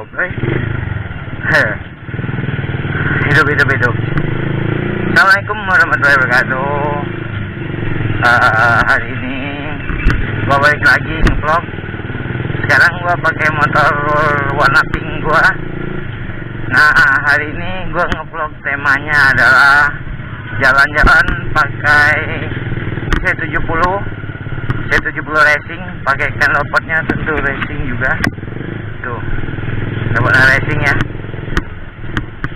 vlog, hidup. Assalamualaikum warahmatullahi wabarakatuh. Hari ini gua balik lagi nge-vlog. Sekarang gua pakai motor warna pink gua. Nah, hari ini gua nge-vlog temanya adalah jalan-jalan pakai C70 racing, pakai knalpotnya tentu racing juga. Tuh, knalpotnya racing ya.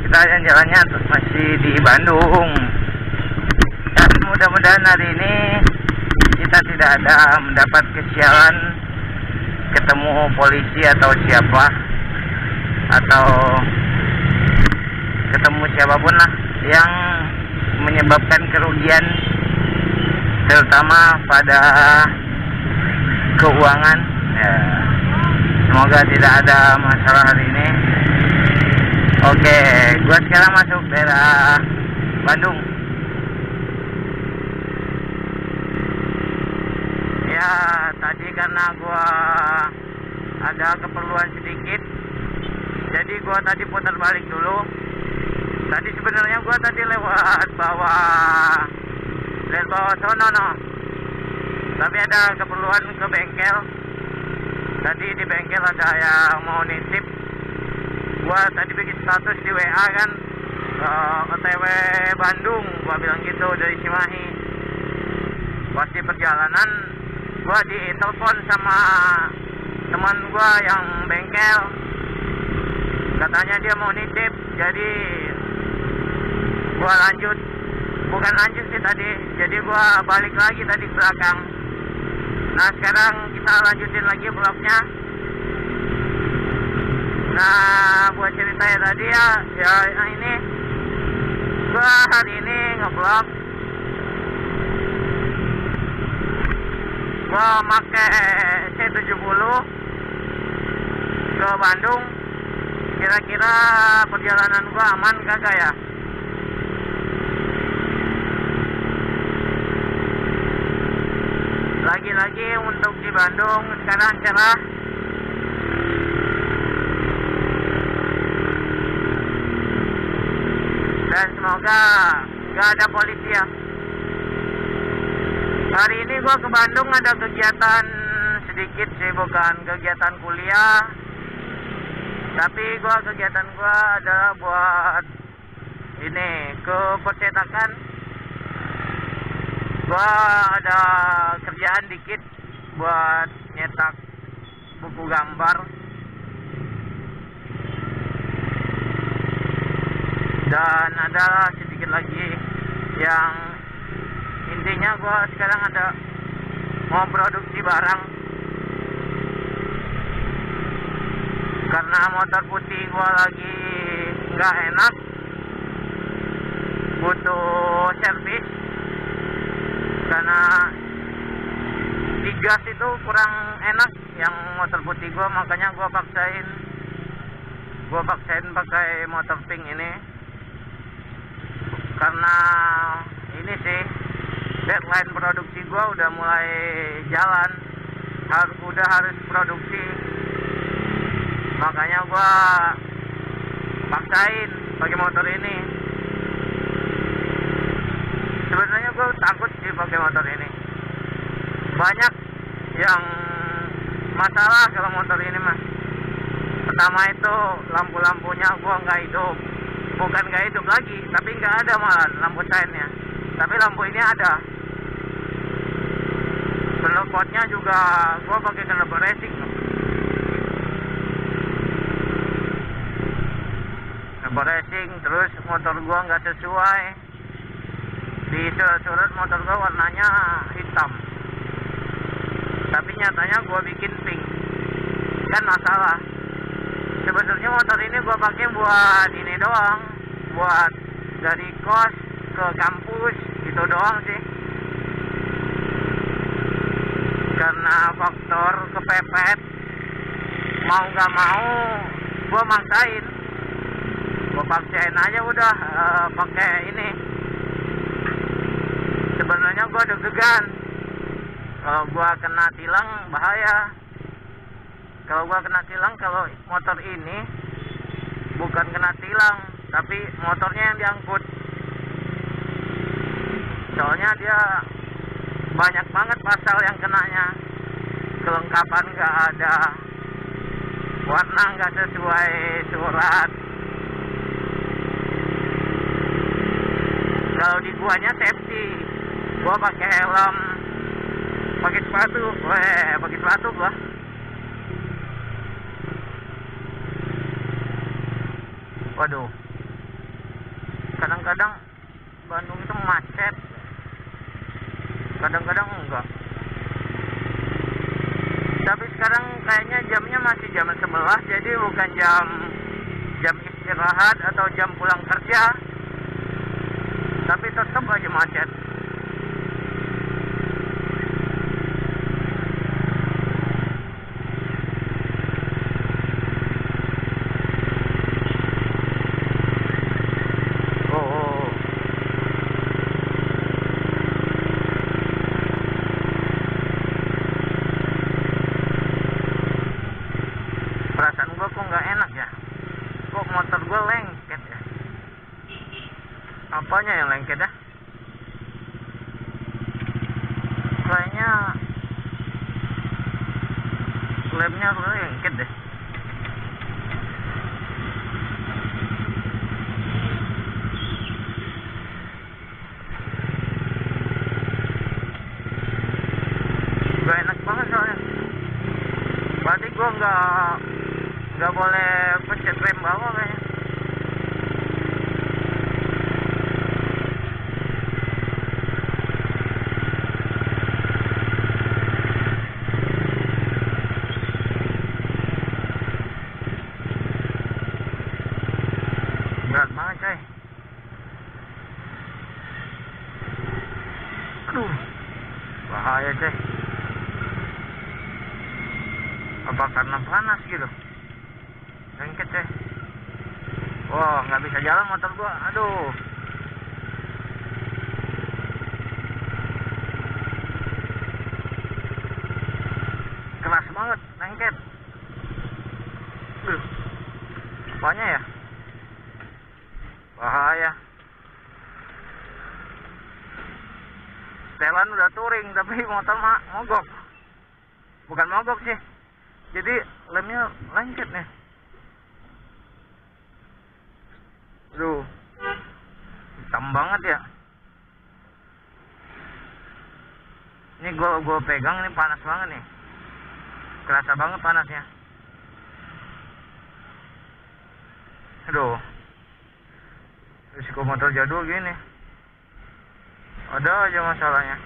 Kita jalan-jalannya masih di Bandung. Dan mudah-mudahan hari ini kita tidak ada mendapat kesialan ketemu polisi atau siapa, atau ketemu siapapun lah yang menyebabkan kerugian, terutama pada keuangan ya. Semoga tidak ada masalah hari ini. Oke, gua sekarang masuk daerah Bandung ya. Tadi karena gua ada keperluan sedikit, jadi gua tadi putar balik dulu. Tadi sebenarnya gua tadi lewat bawah sono, tapi ada keperluan ke bengkel. Tadi di bengkel ada yang mau nitip. Gua tadi bikin status di WA kan, OTW Bandung, gua bilang gitu dari Cimahi. Pas di perjalanan gua ditelepon sama teman gua yang bengkel, katanya dia mau nitip. Jadi gua bukan lanjut sih tadi, jadi gua balik lagi tadi ke belakang. Nah, sekarang kita lanjutin lagi vlognya. Nah, buat ceritanya tadi ya ini gua hari ini nge-vlog. Gua make C70 ke Bandung. Kira-kira perjalanan gua aman kagak ya? Lagi-lagi untuk di Bandung sekarang cerah. Dan semoga nggak ada polisi ya. Hari ini gua ke Bandung ada kegiatan sedikit sih, bukan kegiatan kuliah, tapi kegiatan gua adalah buat ini ke percetakan. Gua ada kerjaan dikit buat nyetak buku gambar. Dan ada sedikit lagi yang intinya gua sekarang ada mau produksi barang. Karena motor putih gua lagi nggak enak, butuh servis. Karena digas itu kurang enak yang motor putih gua, makanya gua paksain pakai motor pink ini. Karena ini sih deadline produksi gua udah mulai jalan, harus produksi, makanya gua paksain pakai motor ini. Sebenarnya gue takut sih pakai motor ini. Banyak yang masalah kalau motor ini mah. Pertama itu lampu-lampunya gue nggak hidup. Bukan nggak hidup lagi, tapi nggak ada malah lampu seinnya. Tapi lampu ini ada. Knalpotnya juga gue pakai knalpot racing. Knalpot racing, terus motor gue nggak sesuai. Di surat motor gua warnanya hitam, tapi nyatanya gua bikin pink. Kan masalah. Sebenarnya motor ini gua pakai buat ini doang, buat dari kos ke kampus gitu doang sih. Karena faktor kepepet, mau nggak mau gua paksain aja udah pakai ini. Sebenarnya gue deg-degan, kalau gue kena tilang bahaya. Kalau gua kena tilang, kalau motor ini bukan kena tilang, tapi motornya yang diangkut. Soalnya dia banyak banget pasal yang kenanya. Kelengkapan nggak ada, warna nggak sesuai surat. Kalau di guanya safety, gua pakai helm, pakai sepatu, pakai sepatu gua. Waduh, kadang-kadang Bandung itu macet, kadang-kadang enggak. Tapi sekarang kayaknya jamnya masih jam 11, jadi bukan jam istirahat atau jam pulang kerja, tapi tetap aja macet. Perasaan gua kok nggak enak ya, kok motor gua lengket ya. Apanya yang lengket ya? Kayaknya lemnya lengket deh. Gak enak banget soalnya. Berarti gua nggak boleh pencet rem bawah kayaknya. Berat banget coy. Aduh, bahaya coy. Apa karena panas gitu? Lengket coy. Wah, nggak bisa jalan motor gua. Aduh. Keras banget, lengket. Apanya ya? Bahaya. Setelan udah touring, tapi motor mogok. Bukan mogok sih. Jadi lemnya lengket nih. Aduh, hitam banget ya. Ini gua pegang, ini panas banget nih. Kerasa banget panasnya. Aduh, risiko motor jadul gini. Ada aja masalahnya.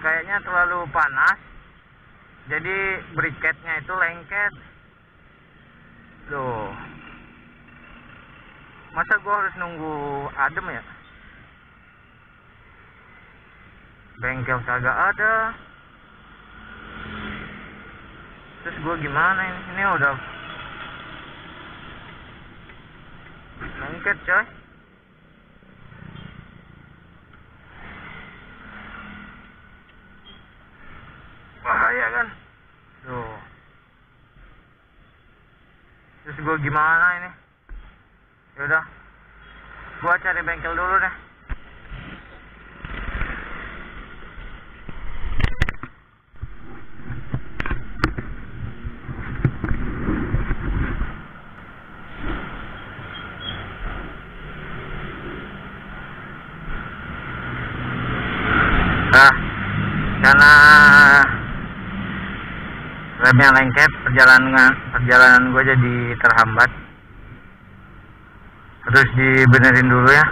Kayaknya terlalu panas, jadi briketnya itu lengket. Loh, masa gua harus nunggu adem ya? Bengkel kagak ada. Terus gua gimana ini? Ini udah lengket coy. Bahaya kan? Tuh. Terus gue gimana ini? Yaudah, gue cari bengkel dulu deh. Nah, karena remnya lengket, perjalanan gue jadi terhambat. Terus dibenerin dulu ya.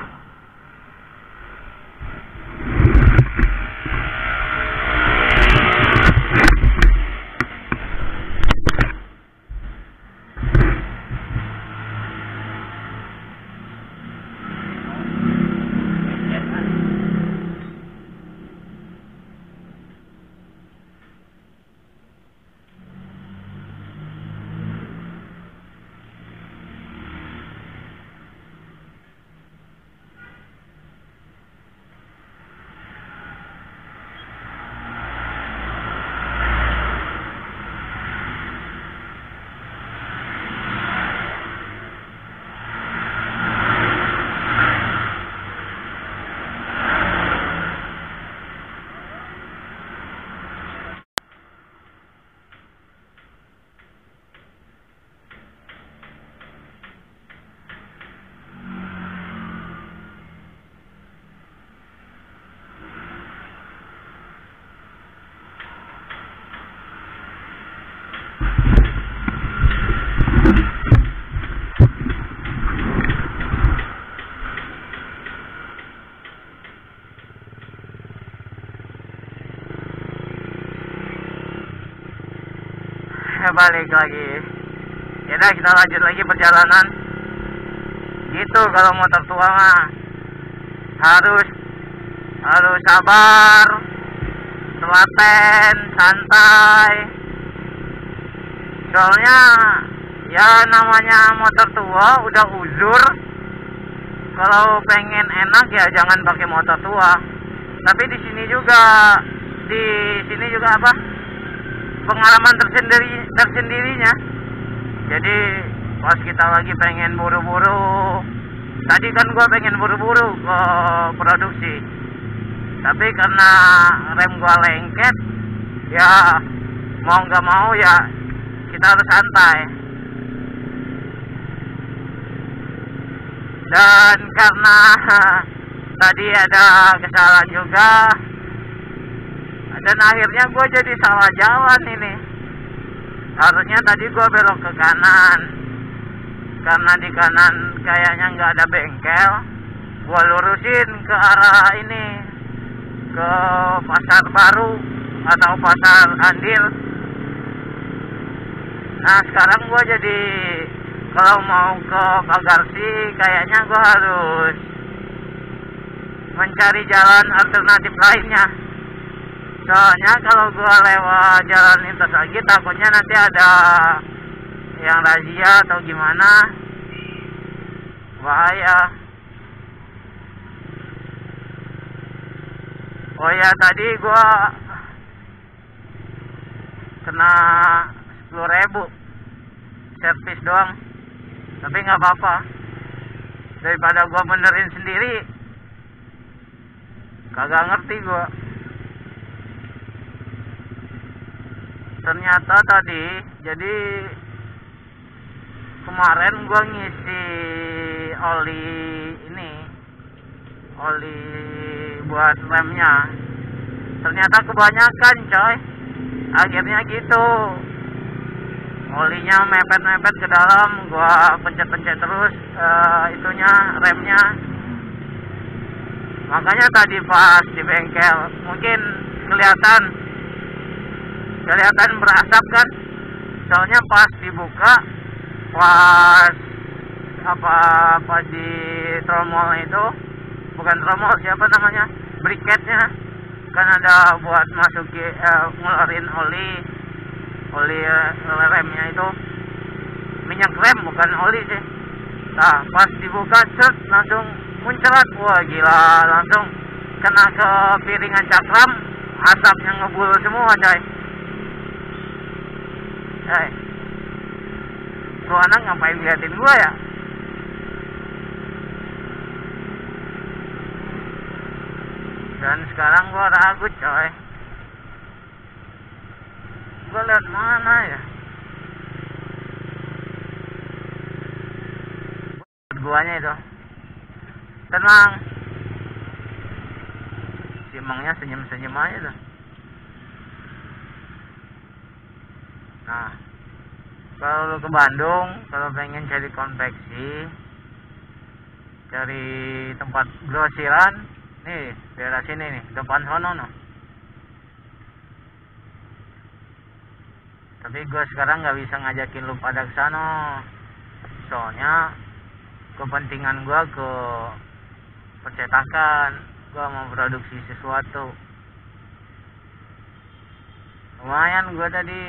balik lagi. Ya udah, kita lanjut lagi perjalanan. Gitu kalau motor tua mah harus sabar, telaten, santai. Soalnya ya namanya motor tua udah uzur. Kalau pengen enak ya jangan pakai motor tua. Tapi di sini juga apa? Pengalaman tersendirinya. Jadi pas kita lagi pengen buru-buru, tadi kan gua pengen buru-buru ke produksi. Tapi karena rem gua lengket, ya mau nggak mau ya kita harus santai. Dan karena tadi ada kesalahan juga, dan akhirnya gue jadi salah jalan ini. Harusnya tadi gue belok ke kanan, karena di kanan kayaknya nggak ada bengkel. Gue lurusin ke arah ini, ke Pasar Baru atau Pasar Andir. Nah sekarang gue jadi kalau mau ke Pagarsi kayaknya gue harus mencari jalan alternatif lainnya. Soalnya kalau gue lewat jalan lintas lagi takutnya nanti ada yang razia atau gimana, bahaya. Oh ya, tadi gue kena 10.000 servis doang, tapi nggak apa-apa daripada gue benerin sendiri. Kagak ngerti gue. Ternyata tadi, jadi kemarin gue ngisi oli buat remnya. Ternyata kebanyakan coy. Akhirnya gitu, olinya mepet-mepet ke dalam. Gue pencet-pencet terus remnya. Makanya tadi pas di bengkel mungkin kelihatan berasap kan. Soalnya pas dibuka, pas di tromol itu, bukan tromol, siapa namanya, briketnya kan ada buat ngeluarin oli remnya itu, minyak rem bukan oli sih. Nah pas dibuka set langsung muncrat. Wah gila, langsung kena ke piringan cakram, asapnya ngebul semua coy. Tuh anak ngapain liatin gua ya? Dan sekarang gua ragu coy. Gua lihat mana ya? Guanya itu. Tenang. Si emangnya senyum-senyum aja tuh. Nah, kalau lu ke Bandung, kalau pengen cari konveksi, cari tempat grosiran, nih daerah sini nih, depan sono no. Tapi gue sekarang nggak bisa ngajakin lu pada ke sana, soalnya kepentingan gue ke percetakan, gue mau produksi sesuatu. Lumayan gue tadi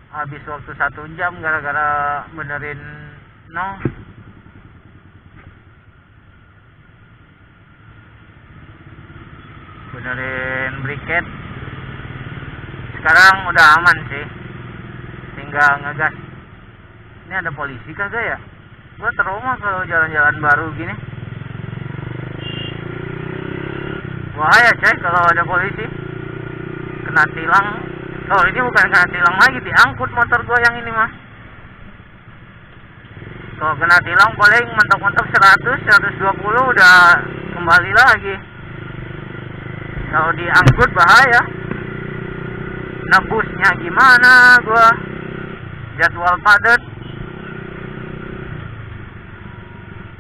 habis waktu 1 jam gara-gara benerin briket. Sekarang udah aman sih, tinggal ngegas. Ini ada polisi kagak ya? Gua trauma kalau jalan-jalan baru gini. Bahaya coy kalau ada polisi, kena tilang. Oh ini bukan kena tilang lagi, diangkut motor gua yang ini mah. Kalau kena tilang paling mentok-mentok 100-120 udah kembali lagi. Kalau diangkut bahaya. Nebusnya gimana gua? Jadwal padat.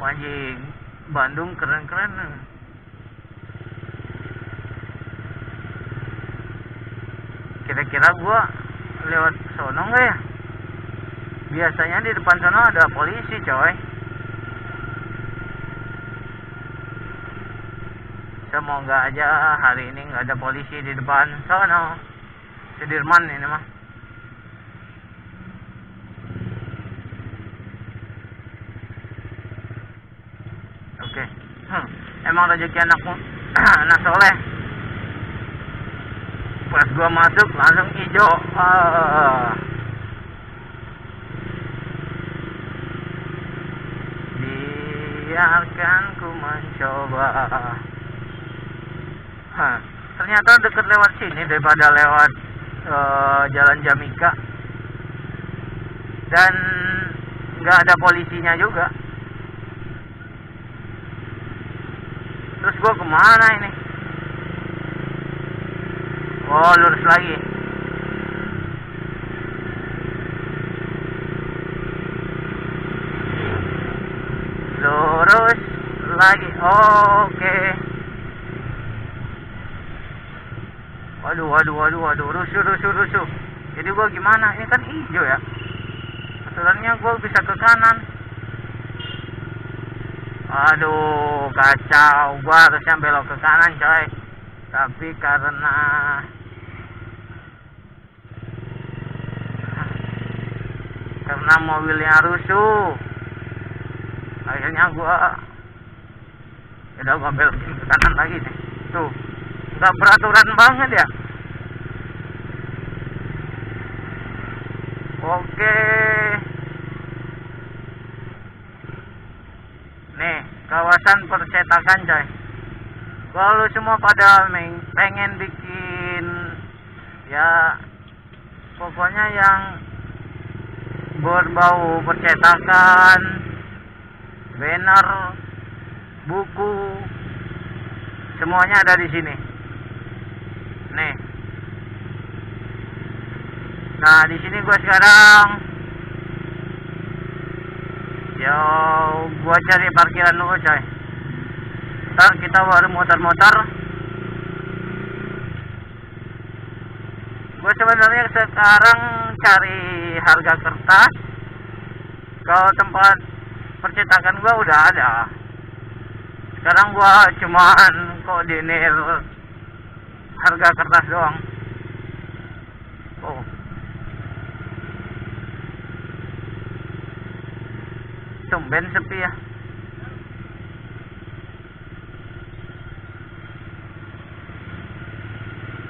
Anjing, Bandung keren-keren. Kira-kira gua lewat sono nggak ya? Biasanya di depan sana ada polisi, coy. Semoga aja hari ini nggak ada polisi di depan sana. Sudirman ini mah. Oke. Emang rezeki anakmu anak soleh. Pas gua masuk langsung hijau. Biarkan ku mencoba. Ternyata deket lewat sini daripada lewat Jalan Jamika. Dan nggak ada polisinya juga. Terus gua kemana ini? Oh, lurus lagi. Lurus lagi. Oke. Waduh. Rusuh. Jadi gua gimana? Ini kan hijau ya. Aturannya gua bisa ke kanan. Aduh, kacau. Gua harusnya belok ke kanan, coy. Tapi karena mobilnya rusuh, akhirnya gua belokin ke kanan lagi nih. Tuh, nggak peraturan banget ya. Oke. Nih, kawasan percetakan, coy. Kalau semua pada pengen bikin, ya pokoknya yang berbau percetakan, banner, buku, semuanya ada di sini. Nih. Nah, di sini gua sekarang, gua cari parkiran dulu, coy. Ntar kita baru muter-muter. Gue sebenarnya sekarang cari harga kertas. Kalau tempat percetakan gue udah ada. Sekarang gue cuman koordinir harga kertas doang. Oh, tumben sepi ya.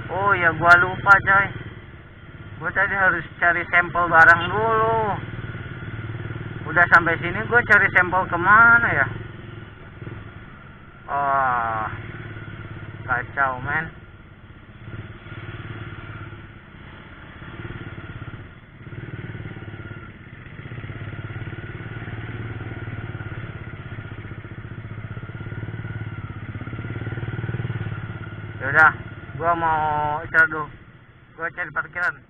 Oh ya, gua lupa, coy. Gua tadi harus cari sampel barang dulu. Udah sampai sini, gua cari sampel kemana ya? Oh, kacau, men. Yaudah, gua mau istirahat dulu. Gua cari parkiran.